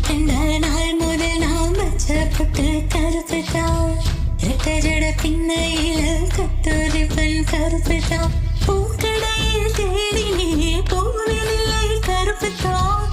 கண்ட நாள் முதல் நாம் பச்சப்பட்டு கருத்துட்டான். ரெட்ட ஜட பின்னையில கத்தூரி பெண் கருத்துட்டான். பூக்கடையில் தேடினே பூவில் இல்லை கருப்புத்தான்.